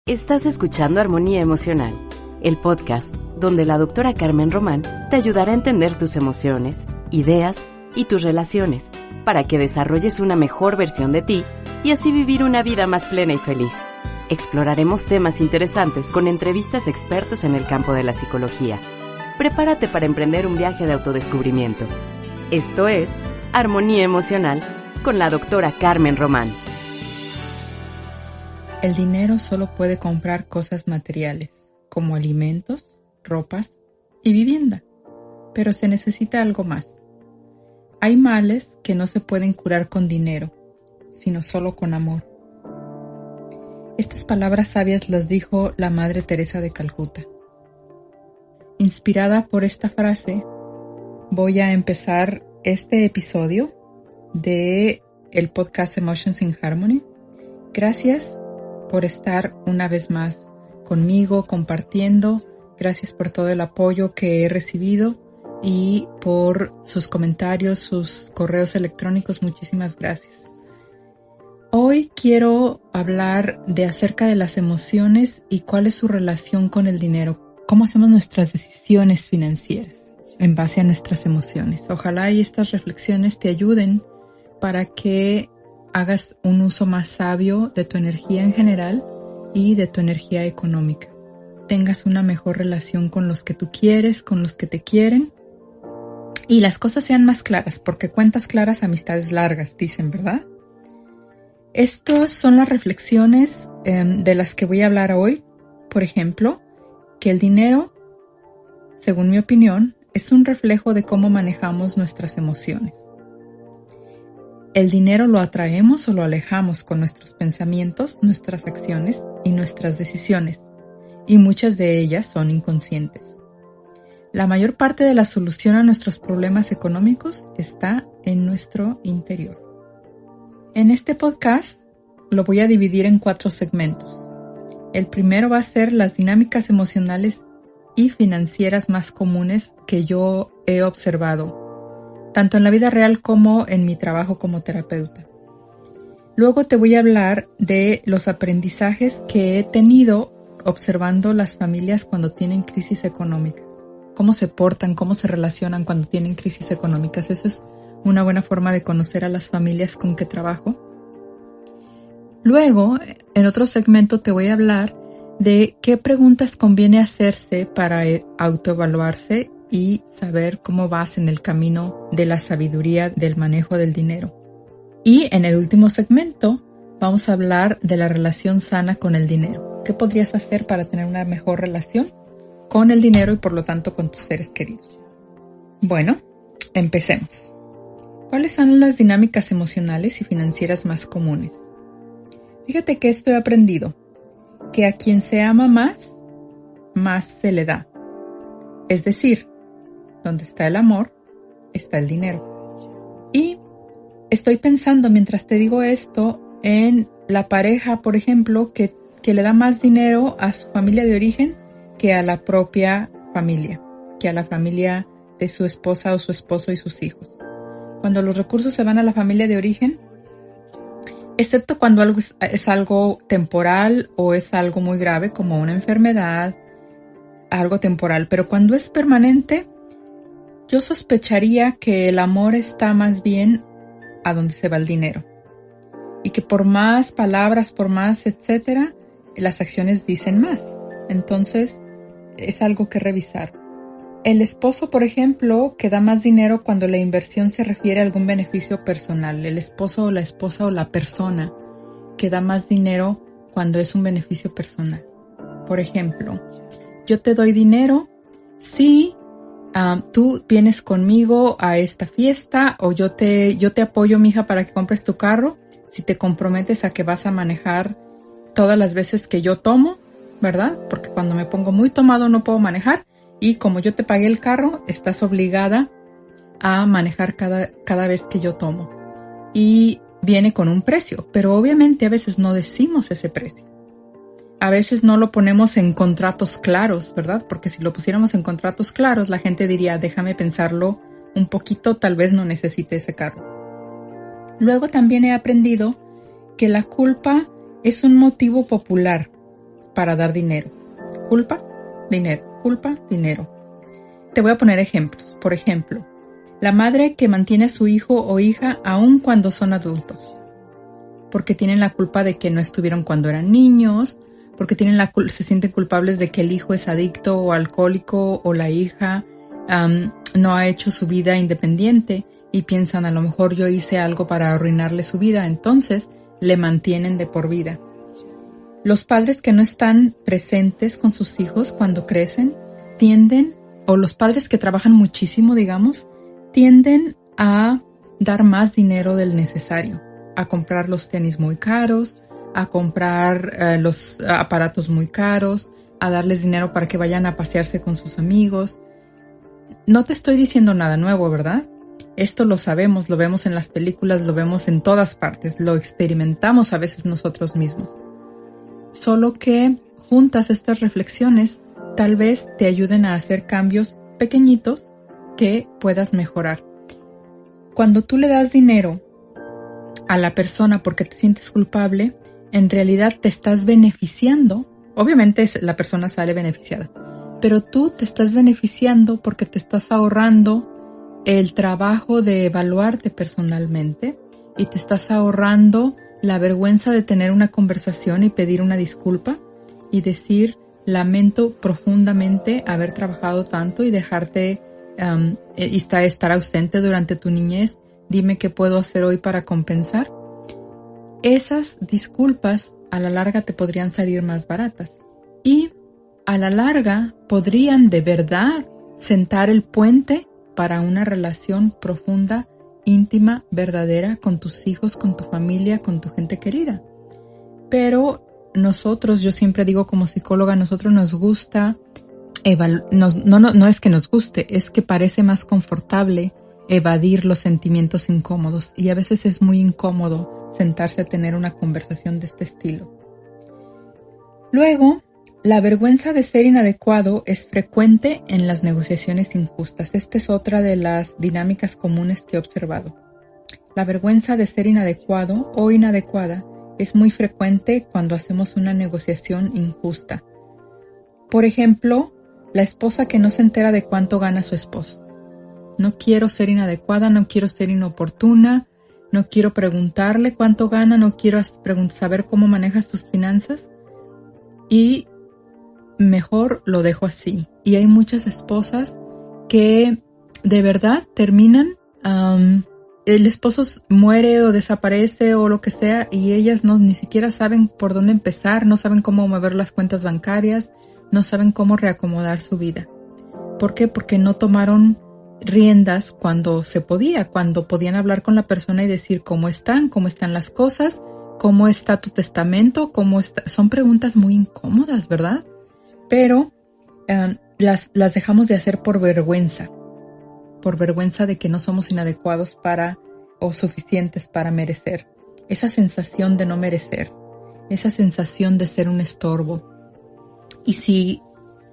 Estás escuchando Armonía Emocional, el podcast donde la doctora Carmen Román te ayudará a entender tus emociones, ideas y tus relaciones para que desarrolles una mejor versión de ti y así vivir una vida más plena y feliz. Exploraremos temas interesantes con entrevistas a expertos en el campo de la psicología. Prepárate para emprender un viaje de autodescubrimiento. Esto es Armonía Emocional con la doctora Carmen Román. El dinero solo puede comprar cosas materiales, como alimentos, ropas y vivienda, pero se necesita algo más. Hay males que no se pueden curar con dinero, sino solo con amor. Estas palabras sabias las dijo la Madre Teresa de Calcuta. Inspirada por esta frase, voy a empezar este episodio de el podcast Emotions in Harmony. Gracias por estar una vez más conmigo compartiendo. Gracias por todo el apoyo que he recibido y por sus comentarios, sus correos electrónicos. Muchísimas gracias. Hoy quiero hablar acerca de las emociones y cuál es su relación con el dinero. Cómo hacemos nuestras decisiones financieras en base a nuestras emociones. Ojalá y estas reflexiones te ayuden para que hagas un uso más sabio de tu energía en general y de tu energía económica. Tengas una mejor relación con los que tú quieres, con los que te quieren y las cosas sean más claras, porque cuentas claras, amistades largas, dicen, ¿verdad? Estas son las reflexiones de las que voy a hablar hoy. Por ejemplo, que el dinero, según mi opinión, es un reflejo de cómo manejamos nuestras emociones. El dinero lo atraemos o lo alejamos con nuestros pensamientos, nuestras acciones y nuestras decisiones, y muchas de ellas son inconscientes. La mayor parte de la solución a nuestros problemas económicos está en nuestro interior. En este podcast lo voy a dividir en 4 segmentos. El primero va a ser las dinámicas emocionales y financieras más comunes que yo he observado, tanto en la vida real como en mi trabajo como terapeuta. Luego te voy a hablar de los aprendizajes que he tenido observando las familias cuando tienen crisis económicas. Cómo se portan, cómo se relacionan cuando tienen crisis económicas. Eso es una buena forma de conocer a las familias con que trabajo. Luego, en otro segmento te voy a hablar de qué preguntas conviene hacerse para autoevaluarse y saber cómo vas en el camino de la sabiduría del manejo del dinero. Y en el último segmento vamos a hablar de la relación sana con el dinero. ¿Qué podrías hacer para tener una mejor relación con el dinero y por lo tanto con tus seres queridos? Bueno, empecemos. ¿Cuáles son las dinámicas emocionales y financieras más comunes? Fíjate que esto he aprendido, que a quien se ama más se le da. Es decir, donde está el amor, está el dinero. Y estoy pensando mientras te digo esto en la pareja, por ejemplo, que le da más dinero a su familia de origen que a la propia familia, que a la familia de su esposa o su esposo y sus hijos. Cuando los recursos se van a la familia de origen, excepto cuando algo es algo temporal o es algo muy grave como una enfermedad, algo temporal, pero cuando es permanente, yo sospecharía que el amor está más bien a donde se va el dinero y que por más palabras, por más etcétera, las acciones dicen más. Entonces, es algo que revisar. El esposo, por ejemplo, que da más dinero cuando la inversión se refiere a algún beneficio personal. El esposo o la esposa o la persona que da más dinero cuando es un beneficio personal. Por ejemplo, yo te doy dinero si tú vienes conmigo a esta fiesta, o yo te apoyo, mija, para que compres tu carro, si te comprometes a que vas a manejar todas las veces que yo tomo, ¿verdad? Porque cuando me pongo muy tomado no puedo manejar, y como yo te pagué el carro, estás obligada a manejar cada vez que yo tomo. Y viene con un precio, pero obviamente a veces no decimos ese precio. A veces no lo ponemos en contratos claros, ¿verdad? Porque si lo pusiéramos en contratos claros, la gente diría, déjame pensarlo un poquito, tal vez no necesite ese carro. Luego también he aprendido que la culpa es un motivo popular para dar dinero. Culpa, dinero, culpa, dinero. Te voy a poner ejemplos. Por ejemplo, la madre que mantiene a su hijo o hija aun cuando son adultos, porque tienen la culpa de que no estuvieron cuando eran niños, porque se sienten culpables de que el hijo es adicto o alcohólico o la hija no ha hecho su vida independiente y piensan a lo mejor yo hice algo para arruinarle su vida, entonces le mantienen de por vida. Los padres que no están presentes con sus hijos cuando crecen o los padres que trabajan muchísimo, digamos, tienden a dar más dinero del necesario, a comprar los tenis muy caros, a comprar los aparatos muy caros, a darles dinero para que vayan a pasearse con sus amigos. No te estoy diciendo nada nuevo, ¿verdad? Esto lo sabemos, lo vemos en las películas, lo vemos en todas partes, lo experimentamos a veces nosotros mismos. Solo que juntas estas reflexiones tal vez te ayuden a hacer cambios pequeñitos que puedas mejorar. Cuando tú le das dinero a la persona porque te sientes culpable, en realidad te estás beneficiando. Obviamente la persona sale beneficiada, pero tú te estás beneficiando porque te estás ahorrando el trabajo de evaluarte personalmente y te estás ahorrando la vergüenza de tener una conversación y pedir una disculpa y decir, lamento profundamente haber trabajado tanto y dejarte estar ausente durante tu niñez. Dime qué puedo hacer hoy para compensar. Esas disculpas a la larga te podrían salir más baratas y a la larga podrían de verdad sentar el puente para una relación profunda, íntima, verdadera con tus hijos, con tu familia, con tu gente querida. Pero nosotros, yo siempre digo como psicóloga, a nosotros nos gusta, no es que nos guste, es que parece más confortable evadir los sentimientos incómodos y a veces es muy incómodo sentarse a tener una conversación de este estilo. Luego, la vergüenza de ser inadecuado es frecuente en las negociaciones injustas. Esta es otra de las dinámicas comunes que he observado. La vergüenza de ser inadecuado o inadecuada es muy frecuente cuando hacemos una negociación injusta. Por ejemplo, la esposa que no se entera de cuánto gana su esposo. No quiero ser inadecuada, no quiero ser inoportuna, no quiero preguntarle cuánto gana, no quiero saber cómo manejas tus finanzas y mejor lo dejo así. Y hay muchas esposas que de verdad terminan, el esposo muere o desaparece o lo que sea y ellas ni siquiera saben por dónde empezar, no saben cómo mover las cuentas bancarias, no saben cómo reacomodar su vida. ¿Por qué? Porque no tomaron riendas cuando se podía, cuando podían hablar con la persona y decir cómo están las cosas, cómo está tu testamento, son preguntas muy incómodas, ¿verdad? Pero las dejamos de hacer por vergüenza de que no somos inadecuados o suficientes para merecer. Esa sensación de no merecer, esa sensación de ser un estorbo. Y si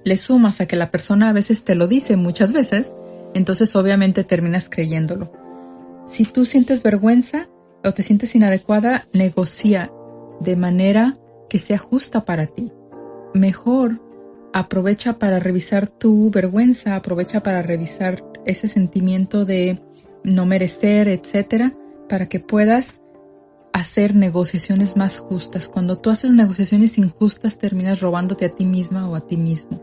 le sumas a que la persona a veces te lo dice muchas veces, entonces obviamente terminas creyéndolo. Si tú sientes vergüenza o te sientes inadecuada, negocia de manera que sea justa para ti. Mejor aprovecha para revisar tu vergüenza, aprovecha para revisar ese sentimiento de no merecer, etcétera, para que puedas hacer negociaciones más justas. Cuando tú haces negociaciones injustas, terminas robándote a ti misma o a ti mismo.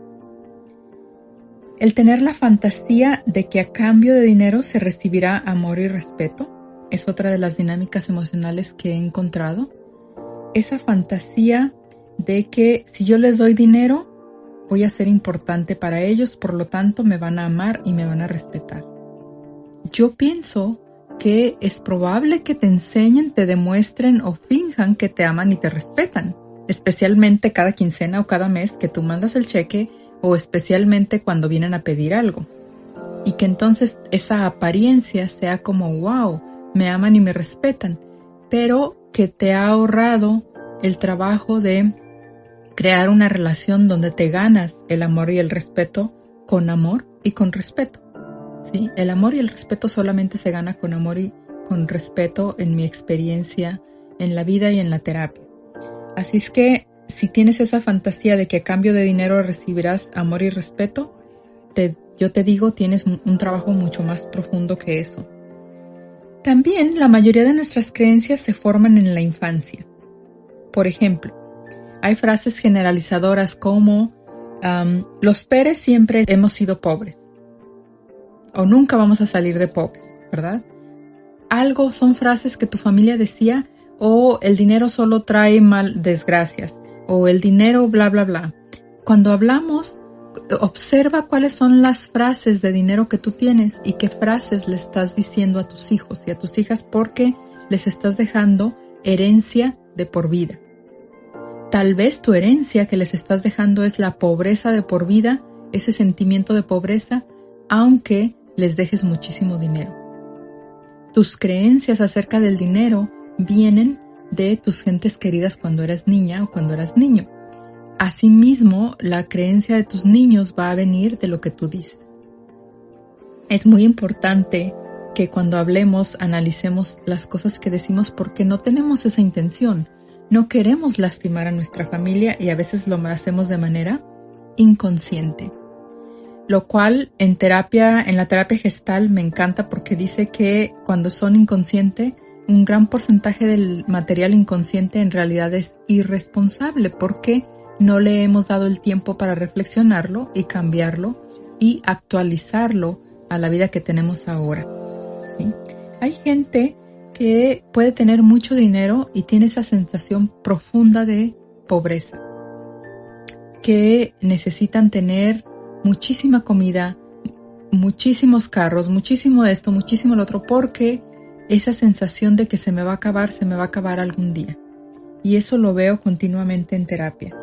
El tener la fantasía de que a cambio de dinero se recibirá amor y respeto es otra de las dinámicas emocionales que he encontrado. Esa fantasía de que si yo les doy dinero, voy a ser importante para ellos, por lo tanto me van a amar y me van a respetar. Yo pienso que es probable que te enseñen, te demuestren o finjan que te aman y te respetan, especialmente cada quincena o cada mes que tú mandas el cheque o especialmente cuando vienen a pedir algo. Y que entonces esa apariencia sea como wow, me aman y me respetan, pero que te ha ahorrado el trabajo de crear una relación donde te ganas el amor y el respeto con amor y con respeto. ¿Sí? El amor y el respeto solamente se gana con amor y con respeto en mi experiencia en la vida y en la terapia. Así es que si tienes esa fantasía de que a cambio de dinero recibirás amor y respeto, yo te digo, tienes un trabajo mucho más profundo que eso. También la mayoría de nuestras creencias se forman en la infancia. Por ejemplo, hay frases generalizadoras como los Pérez siempre hemos sido pobres o nunca vamos a salir de pobres, ¿verdad? Son frases que tu familia decía, o el dinero solo trae desgracias, o el dinero bla bla bla. Cuando hablamos, observa cuáles son las frases de dinero que tú tienes y qué frases le estás diciendo a tus hijos y a tus hijas, porque les estás dejando herencia de por vida. Tal vez tu herencia que les estás dejando es la pobreza de por vida, ese sentimiento de pobreza, aunque les dejes muchísimo dinero. Tus creencias acerca del dinero vienen de tus gentes queridas cuando eras niña o cuando eras niño. Asimismo, la creencia de tus niños va a venir de lo que tú dices. Es muy importante que cuando hablemos analicemos las cosas que decimos porque no tenemos esa intención. No queremos lastimar a nuestra familia y a veces lo hacemos de manera inconsciente. Lo cual en la terapia gestal me encanta porque dice que cuando son inconscientes, un gran porcentaje del material inconsciente en realidad es irresponsable porque no le hemos dado el tiempo para reflexionarlo y cambiarlo y actualizarlo a la vida que tenemos ahora, ¿sí? Hay gente que puede tener mucho dinero y tiene esa sensación profunda de pobreza, que necesitan tener muchísima comida, muchísimos carros, muchísimo esto, muchísimo lo otro, porque esa sensación de que se me va a acabar algún día. Y eso lo veo continuamente en terapia.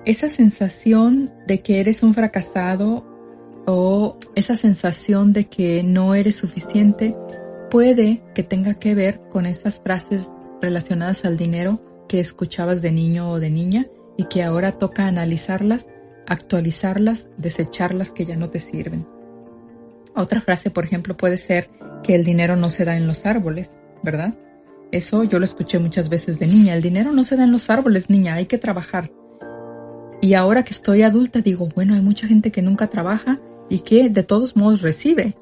Esa sensación de que eres un fracasado o esa sensación de que no eres suficiente puede que tenga que ver con esas frases relacionadas al dinero que escuchabas de niño o de niña y que ahora toca analizarlas, actualizarlas, desecharlas que ya no te sirven. Otra frase, por ejemplo, puede ser que el dinero no se da en los árboles, ¿verdad? Eso yo lo escuché muchas veces de niña. El dinero no se da en los árboles, niña, hay que trabajar. Y ahora que estoy adulta digo, bueno, hay mucha gente que nunca trabaja y que de todos modos recibe,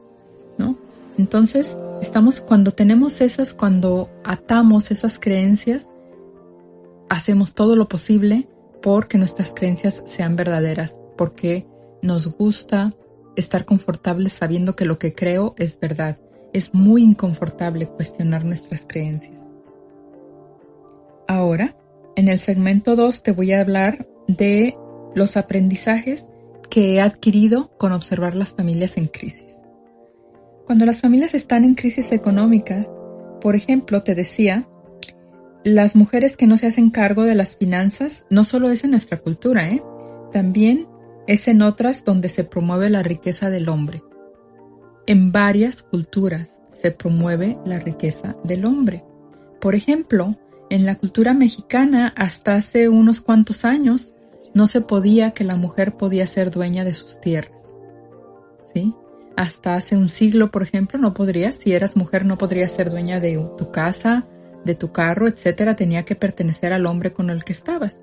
¿no? Entonces, cuando atamos esas creencias, hacemos todo lo posible porque nuestras creencias sean verdaderas, porque nos gusta estar confortables sabiendo que lo que creo es verdad. Es muy inconfortable cuestionar nuestras creencias. Ahora, en el segmento 2 te voy a hablar de los aprendizajes que he adquirido con observar las familias en crisis. Cuando las familias están en crisis económicas, por ejemplo, te decía, las mujeres que no se hacen cargo de las finanzas, no solo es en nuestra cultura, también es en otras donde se promueve la riqueza del hombre. En varias culturas se promueve la riqueza del hombre. Por ejemplo, en la cultura mexicana, hasta hace unos cuantos años, no se podía que la mujer podía ser dueña de sus tierras, ¿sí? Hasta hace un siglo, por ejemplo, no podrías, si eras mujer, no podrías ser dueña de tu casa, de tu carro, etcétera. Tenía que pertenecer al hombre con el que estabas.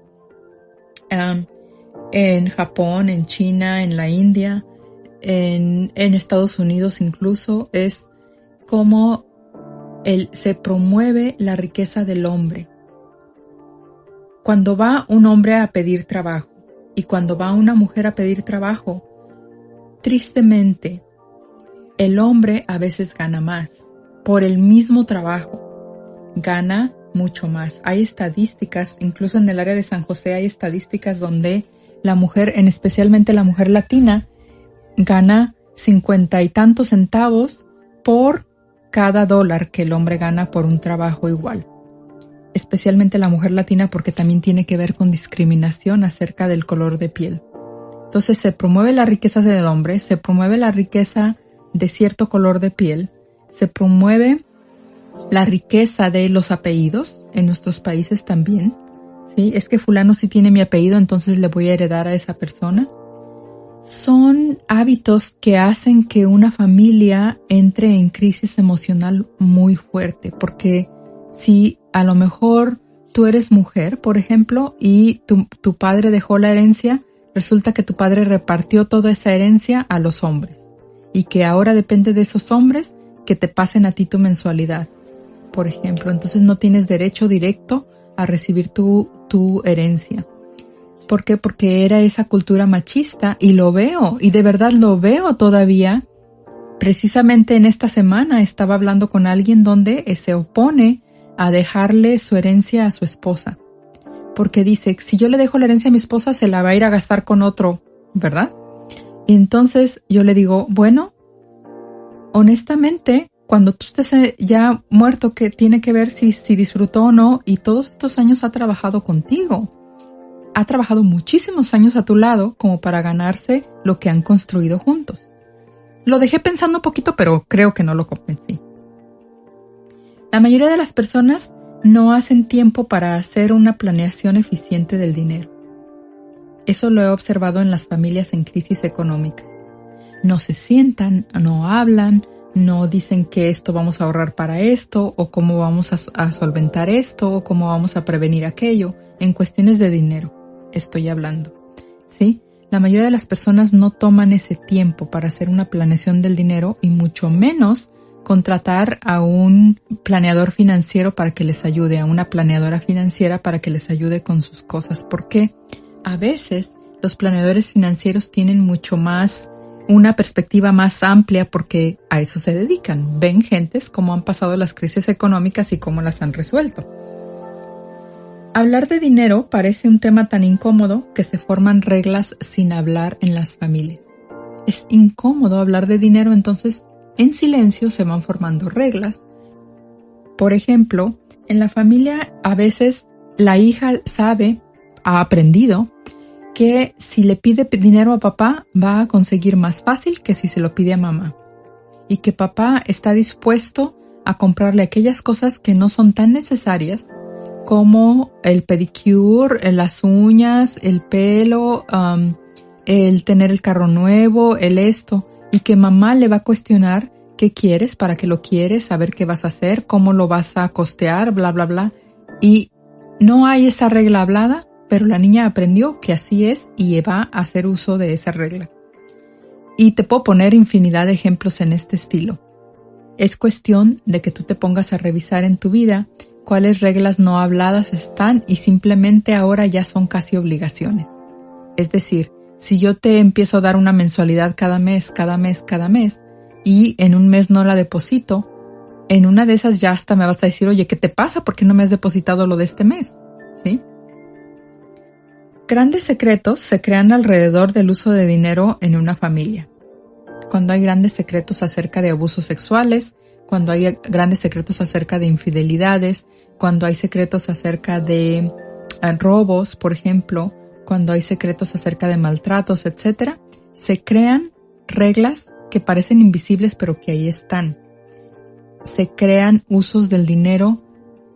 En Japón, en China, en la India, en Estados Unidos incluso, es como se promueve la riqueza del hombre. Cuando va un hombre a pedir trabajo y cuando va una mujer a pedir trabajo, tristemente, el hombre a veces gana más. Por el mismo trabajo, gana mucho más. Hay estadísticas, incluso en el área de San José hay estadísticas donde la mujer, especialmente la mujer latina, gana 50 y tantos centavos por cada dólar que el hombre gana por un trabajo igual. Especialmente la mujer latina porque también tiene que ver con discriminación acerca del color de piel. Entonces se promueve la riqueza del hombre, se promueve la riqueza de cierto color de piel, se promueve la riqueza de los apellidos en nuestros países también, ¿sí? Es que fulano sí tiene mi apellido, entonces le voy a heredar a esa persona. Son hábitos que hacen que una familia entre en crisis emocional muy fuerte, porque si a lo mejor tú eres mujer, por ejemplo, y tu padre dejó la herencia, resulta que tu padre repartió toda esa herencia a los hombres y que ahora depende de esos hombres que te pasen a ti tu mensualidad, por ejemplo. Entonces no tienes derecho directo a recibir tu herencia. ¿Por qué? Porque era esa cultura machista y lo veo, y de verdad lo veo todavía. Precisamente en esta semana estaba hablando con alguien donde se opone a dejarle su herencia a su esposa. Porque dice, si yo le dejo la herencia a mi esposa, se la va a ir a gastar con otro, ¿verdad? Y entonces yo le digo, bueno, honestamente, cuando tú estés ya muerto, ¿qué tiene que ver si disfrutó o no? Y todos estos años ha trabajado contigo. Ha trabajado muchísimos años a tu lado como para ganarse lo que han construido juntos. Lo dejé pensando un poquito, pero creo que no lo convencí. La mayoría de las personas no hacen tiempo para hacer una planeación eficiente del dinero. Eso lo he observado en las familias en crisis económicas. No se sientan, no hablan, no dicen que esto vamos a ahorrar para esto, o cómo vamos a solventar esto, o cómo vamos a prevenir aquello. En cuestiones de dinero estoy hablando, ¿sí? La mayoría de las personas no toman ese tiempo para hacer una planeación del dinero y mucho menos contratar a un planeador financiero para que les ayude, a una planeadora financiera para que les ayude con sus cosas. Porque a veces los planeadores financieros tienen mucho más, una perspectiva más amplia porque a eso se dedican. Ven gentes cómo han pasado las crisis económicas y cómo las han resuelto. Hablar de dinero parece un tema tan incómodo que se forman reglas sin hablar en las familias. Es incómodo hablar de dinero, entonces en silencio se van formando reglas. Por ejemplo, en la familia a veces la hija ha aprendido que si le pide dinero a papá va a conseguir más fácil que si se lo pide a mamá. Y que papá está dispuesto a comprarle aquellas cosas que no son tan necesarias como el pedicure, las uñas, el pelo, el tener el carro nuevo, el esto, y que mamá le va a cuestionar qué quieres, para qué lo quieres, saber qué vas a hacer, cómo lo vas a costear, bla, bla, bla. Y no hay esa regla hablada, pero la niña aprendió que así es y va a hacer uso de esa regla. Y te puedo poner infinidad de ejemplos en este estilo. Es cuestión de que tú te pongas a revisar en tu vida cuáles reglas no habladas están y simplemente ahora ya son casi obligaciones. Es decir, si yo te empiezo a dar una mensualidad cada mes, y en un mes no la deposito, en una de esas ya hasta me vas a decir, oye, ¿qué te pasa? ¿Por qué no me has depositado lo de este mes? ¿Sí? Grandes secretos se crean alrededor del uso de dinero en una familia. Cuando hay grandes secretos acerca de abusos sexuales, cuando hay grandes secretos acerca de infidelidades, cuando hay secretos acerca de robos, por ejemplo, cuando hay secretos acerca de maltratos, etc., se crean reglas que parecen invisibles pero que ahí están. Se crean usos del dinero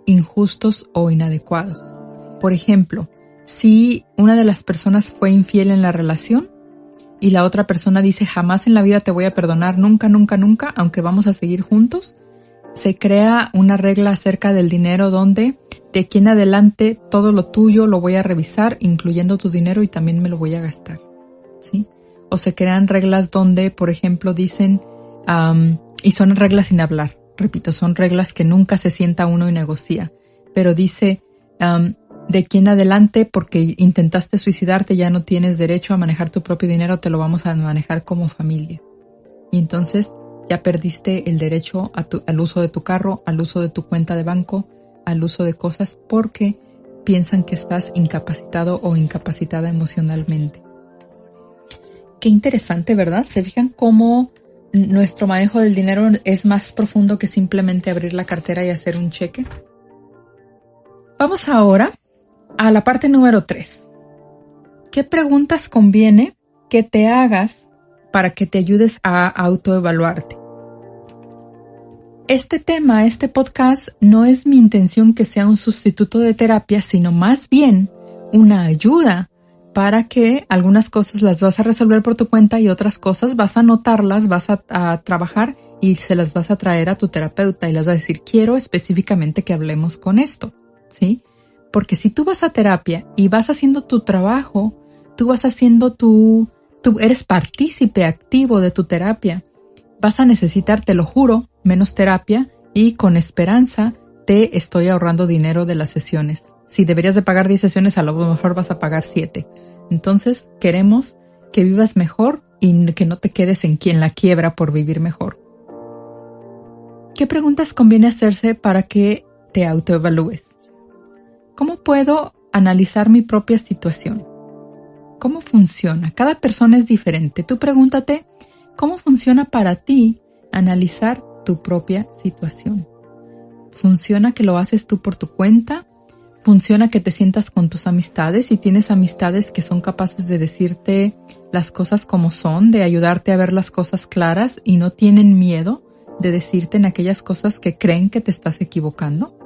injustos o inadecuados. Por ejemplo, si una de las personas fue infiel en la relación y la otra persona dice jamás en la vida te voy a perdonar, nunca, nunca, nunca, aunque vamos a seguir juntos, se crea una regla acerca del dinero donde de aquí en adelante todo lo tuyo lo voy a revisar, incluyendo tu dinero, y también me lo voy a gastar, ¿sí? O se crean reglas donde, por ejemplo, dicen, y son reglas sin hablar, repito, son reglas que nunca se sienta uno y negocia, pero dice, de aquí en adelante, porque intentaste suicidarte, ya no tienes derecho a manejar tu propio dinero, te lo vamos a manejar como familia. Y entonces ya perdiste el derecho al uso de tu carro, al uso de tu cuenta de banco, al uso de cosas, porque piensan que estás incapacitado o incapacitada emocionalmente. Qué interesante, ¿verdad? ¿Se fijan cómo nuestro manejo del dinero es más profundo que simplemente abrir la cartera y hacer un cheque? Vamos ahora a la parte número 3. ¿Qué preguntas conviene que te hagas para que te ayudes a autoevaluarte? Este tema, este podcast, no es mi intención que sea un sustituto de terapia, sino más bien una ayuda para que algunas cosas las vas a resolver por tu cuenta y otras cosas vas a anotarlas, vas a trabajar y se las vas a traer a tu terapeuta y les vas a decir, quiero específicamente que hablemos con esto, ¿sí? Porque si tú vas a terapia y vas haciendo tu trabajo, tú vas haciendo tú eres partícipe activo de tu terapia. Vas a necesitar, te lo juro, menos terapia y con esperanza te estoy ahorrando dinero de las sesiones. Si deberías de pagar 10 sesiones, a lo mejor vas a pagar 7. Entonces, queremos que vivas mejor y que no te quedes en la quiebra por vivir mejor. ¿Qué preguntas conviene hacerse para que te autoevalúes? ¿Cómo puedo analizar mi propia situación? ¿Cómo funciona? Cada persona es diferente. Tú pregúntate, ¿cómo funciona para ti analizar tu propia situación? ¿Funciona que lo haces tú por tu cuenta? ¿Funciona que te sientas con tus amistades y tienes amistades que son capaces de decirte las cosas como son, de ayudarte a ver las cosas claras y no tienen miedo de decirte en aquellas cosas que creen que te estás equivocando?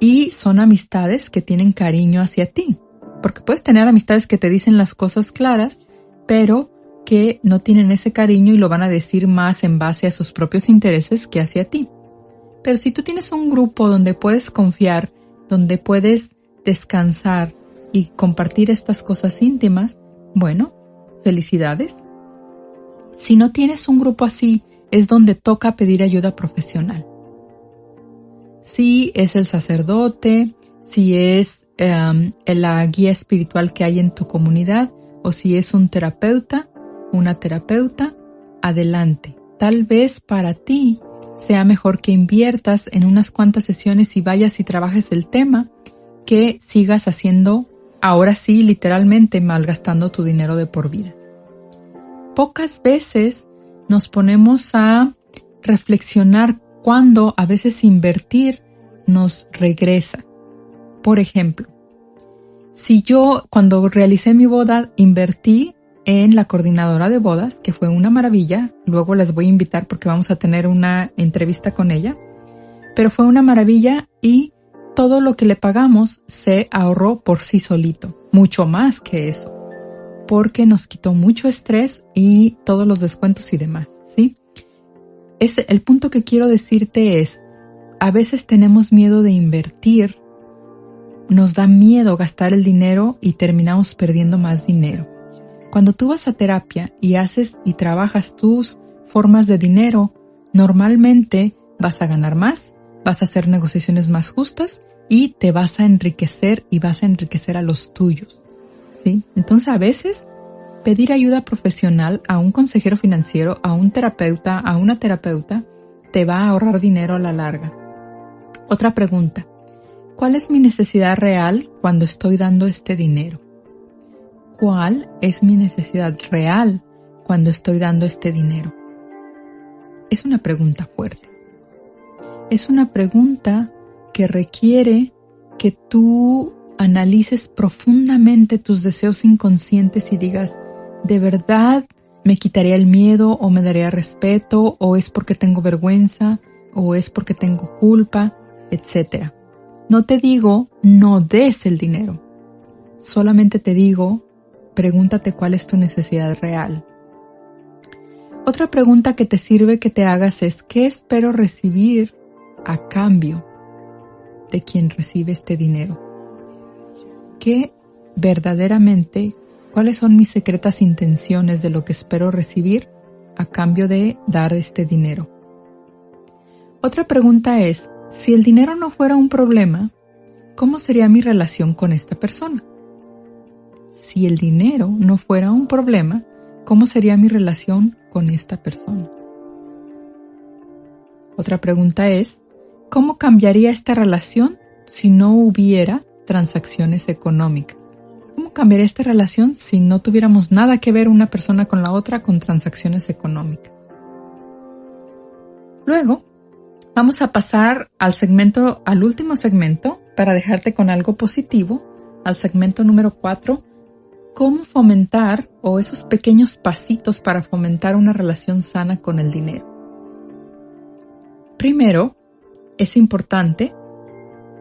Y son amistades que tienen cariño hacia ti, porque puedes tener amistades que te dicen las cosas claras, pero que no tienen ese cariño y lo van a decir más en base a sus propios intereses que hacia ti. Pero si tú tienes un grupo donde puedes confiar, donde puedes descansar y compartir estas cosas íntimas, bueno, felicidades. Si no tienes un grupo así, es donde toca pedir ayuda profesional. Si es el sacerdote, si es la guía espiritual que hay en tu comunidad, o si es un terapeuta, una terapeuta, adelante. Tal vez para ti sea mejor que inviertas en unas cuantas sesiones y vayas y trabajes el tema, que sigas haciendo, ahora sí, literalmente malgastando tu dinero de por vida. Pocas veces nos ponemos a reflexionar cuando a veces invertir nos regresa. Por ejemplo, si yo cuando realicé mi boda invertí en la coordinadora de bodas, que fue una maravilla, luego les voy a invitar porque vamos a tener una entrevista con ella, pero fue una maravilla y todo lo que le pagamos se ahorró por sí solito, mucho más que eso, porque nos quitó mucho estrés y todos los descuentos y demás, ¿sí? El punto que quiero decirte es, a veces tenemos miedo de invertir, nos da miedo gastar el dinero y terminamos perdiendo más dinero. Cuando tú vas a terapia y haces y trabajas tus formas de dinero, normalmente vas a ganar más, vas a hacer negociaciones más justas y te vas a enriquecer y vas a enriquecer a los tuyos, ¿sí? Entonces a veces pedir ayuda profesional a un consejero financiero, a un terapeuta, a una terapeuta, te va a ahorrar dinero a la larga. Otra pregunta, ¿cuál es mi necesidad real cuando estoy dando este dinero? ¿Cuál es mi necesidad real cuando estoy dando este dinero? Es una pregunta fuerte. Es una pregunta que requiere que tú analices profundamente tus deseos inconscientes y digas, ¿de verdad me quitaría el miedo o me daría respeto o es porque tengo vergüenza o es porque tengo culpa, etcétera? No te digo no des el dinero. Solamente te digo, pregúntate cuál es tu necesidad real. Otra pregunta que te sirve que te hagas es, ¿qué espero recibir a cambio de quien recibe este dinero? ¿Qué verdaderamente, cuáles son mis secretas intenciones de lo que espero recibir a cambio de dar este dinero? Otra pregunta es, si el dinero no fuera un problema, ¿cómo sería mi relación con esta persona? Si el dinero no fuera un problema, ¿cómo sería mi relación con esta persona? Otra pregunta es, ¿cómo cambiaría esta relación si no hubiera transacciones económicas? ¿Cómo cambiaría esta relación si no tuviéramos nada que ver una persona con la otra con transacciones económicas? Luego, vamos a pasar al último segmento para dejarte con algo positivo, al segmento número 4, cómo fomentar o esos pequeños pasitos para fomentar una relación sana con el dinero. Primero, es importante,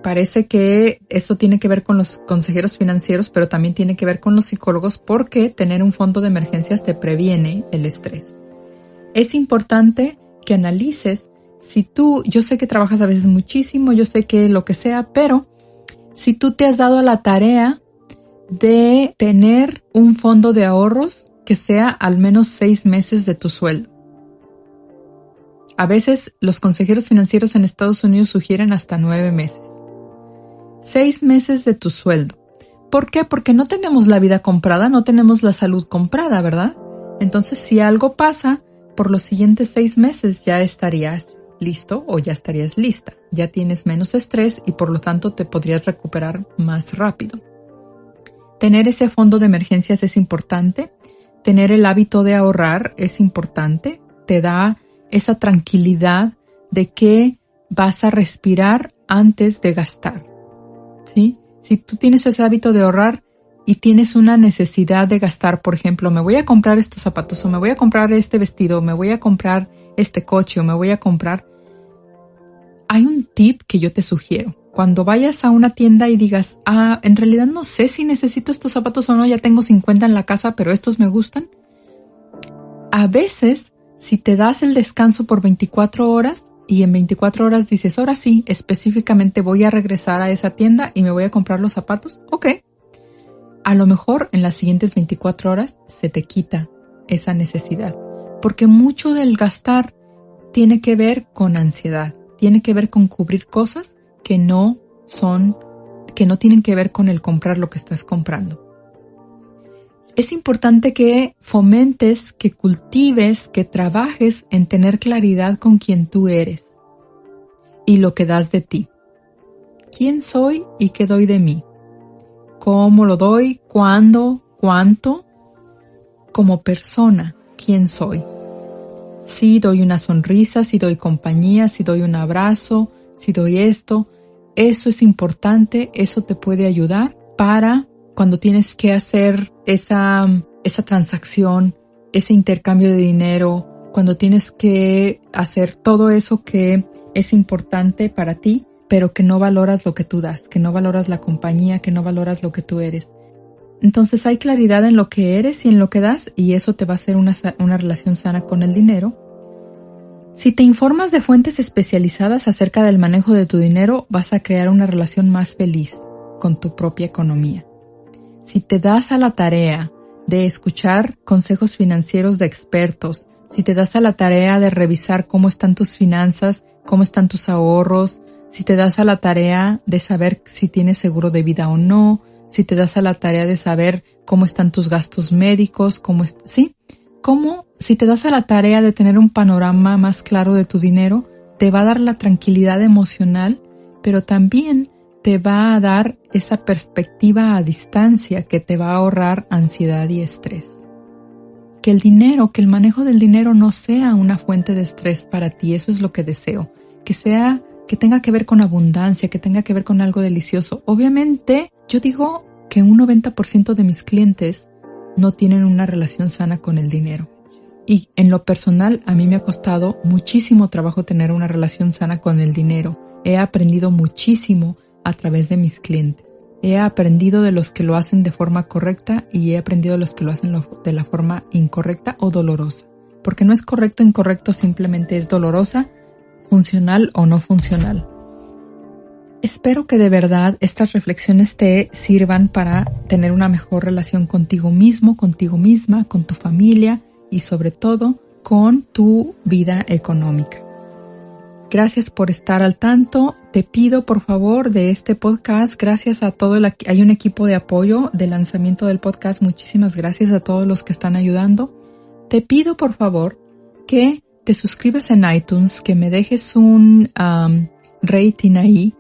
parece que esto tiene que ver con los consejeros financieros, pero también tiene que ver con los psicólogos porque tener un fondo de emergencias te previene el estrés. Es importante que analices si tú, yo sé que trabajas a veces muchísimo, yo sé que lo que sea, pero si tú te has dado a la tarea de tener un fondo de ahorros que sea al menos 6 meses de tu sueldo. A veces los consejeros financieros en Estados Unidos sugieren hasta 9 meses. 6 meses de tu sueldo. ¿Por qué? Porque no tenemos la vida comprada, no tenemos la salud comprada, ¿verdad? Entonces, si algo pasa, por los siguientes 6 meses ya estarías listo o ya estarías lista. Ya tienes menos estrés y por lo tanto te podrías recuperar más rápido. Tener ese fondo de emergencias es importante. Tener el hábito de ahorrar es importante. Te da esa tranquilidad de que vas a respirar antes de gastar, ¿sí? Si tú tienes ese hábito de ahorrar y tienes una necesidad de gastar, por ejemplo, me voy a comprar estos zapatos o me voy a comprar este vestido, o me voy a comprar este coche o me voy a comprar... Hay un tip que yo te sugiero. Cuando vayas a una tienda y digas, en realidad no sé si necesito estos zapatos o no, ya tengo 50 en la casa, pero estos me gustan. A veces, si te das el descanso por 24 horas y en 24 horas dices, ahora sí, específicamente voy a regresar a esa tienda y me voy a comprar los zapatos, ok. A lo mejor en las siguientes 24 horas se te quita esa necesidad. Porque mucho del gastar tiene que ver con ansiedad, tiene que ver con cubrir cosas que no tienen que ver con el comprar lo que estás comprando. Es importante que fomentes, que cultives, que trabajes en tener claridad con quién tú eres y lo que das de ti. ¿Quién soy y qué doy de mí? ¿Cómo lo doy? ¿Cuándo? ¿Cuánto? Como persona, ¿quién soy? Si doy una sonrisa, si doy compañía, si doy un abrazo, si doy esto. Eso es importante, eso te puede ayudar para cuando tienes que hacer esa transacción, ese intercambio de dinero, cuando tienes que hacer todo eso que es importante para ti, pero que no valoras lo que tú das, que no valoras la compañía, que no valoras lo que tú eres. Entonces hay claridad en lo que eres y en lo que das y eso te va a hacer una relación sana con el dinero. Si te informas de fuentes especializadas acerca del manejo de tu dinero, vas a crear una relación más feliz con tu propia economía. Si te das a la tarea de escuchar consejos financieros de expertos, si te das a la tarea de revisar cómo están tus finanzas, cómo están tus ahorros, si te das a la tarea de saber si tienes seguro de vida o no, si te das a la tarea de saber cómo están tus gastos médicos, si te das a la tarea de tener un panorama más claro de tu dinero, te va a dar la tranquilidad emocional, pero también te va a dar esa perspectiva a distancia que te va a ahorrar ansiedad y estrés. Que el manejo del dinero no sea una fuente de estrés para ti, eso es lo que deseo. Que tenga que ver con abundancia, que tenga que ver con algo delicioso. Obviamente, yo digo que un 90% de mis clientes no tienen una relación sana con el dinero. Y en lo personal, a mí me ha costado muchísimo trabajo tener una relación sana con el dinero. He aprendido muchísimo a través de mis clientes. He aprendido de los que lo hacen de forma correcta y he aprendido de los que lo hacen de la forma incorrecta o dolorosa. Porque no es correcto o incorrecto, simplemente es dolorosa, funcional o no funcional. Espero que de verdad estas reflexiones te sirvan para tener una mejor relación contigo mismo, contigo misma, con tu familia y sobre todo con tu vida económica. Gracias por estar al tanto. Te pido por favor de este podcast, gracias a hay un equipo de apoyo del lanzamiento del podcast. Muchísimas gracias a todos los que están ayudando. Te pido por favor que te suscribas en iTunes, que me dejes un rating ahí,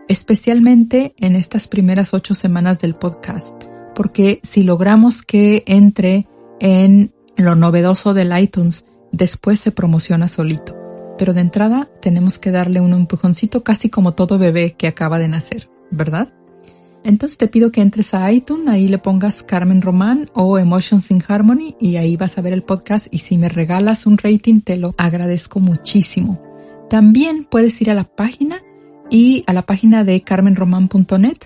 especialmente en estas primeras 8 semanas del podcast, porque si logramos que entre en lo novedoso del iTunes, después se promociona solito. Pero de entrada tenemos que darle un empujoncito, casi como todo bebé que acaba de nacer, ¿verdad? Entonces te pido que entres a iTunes, ahí le pongas Carmen Román o Emotions in Harmony y ahí vas a ver el podcast y si me regalas un rating te lo agradezco muchísimo. También puedes ir a la página de carmenroman.net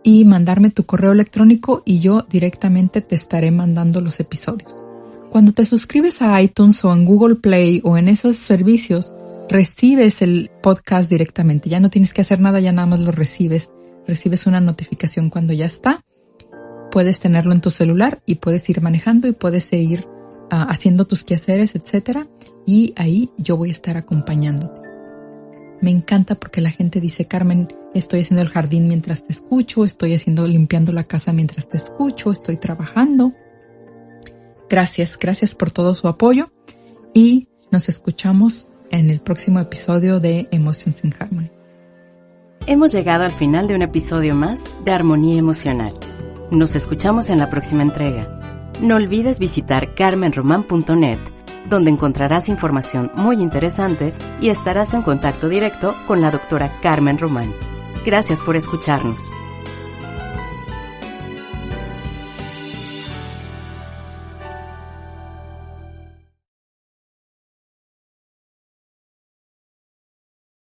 y mandarme tu correo electrónico y yo directamente te estaré mandando los episodios. Cuando te suscribes a iTunes o en Google Play o en esos servicios, recibes el podcast directamente. Ya no tienes que hacer nada, ya nada más lo recibes recibes una notificación cuando ya está. Puedes tenerlo en tu celular y puedes ir manejando y puedes seguir haciendo tus quehaceres, etcétera. Y ahí yo voy a estar acompañándote. Me encanta porque la gente dice, Carmen, estoy haciendo el jardín mientras te escucho, estoy limpiando la casa mientras te escucho, estoy trabajando. Gracias por todo su apoyo y nos escuchamos en el próximo episodio de Emotions in Harmony. Hemos llegado al final de un episodio más de Armonía Emocional. Nos escuchamos en la próxima entrega. No olvides visitar carmenroman.net, donde encontrarás información muy interesante y estarás en contacto directo con la doctora Carmen Román. Gracias por escucharnos.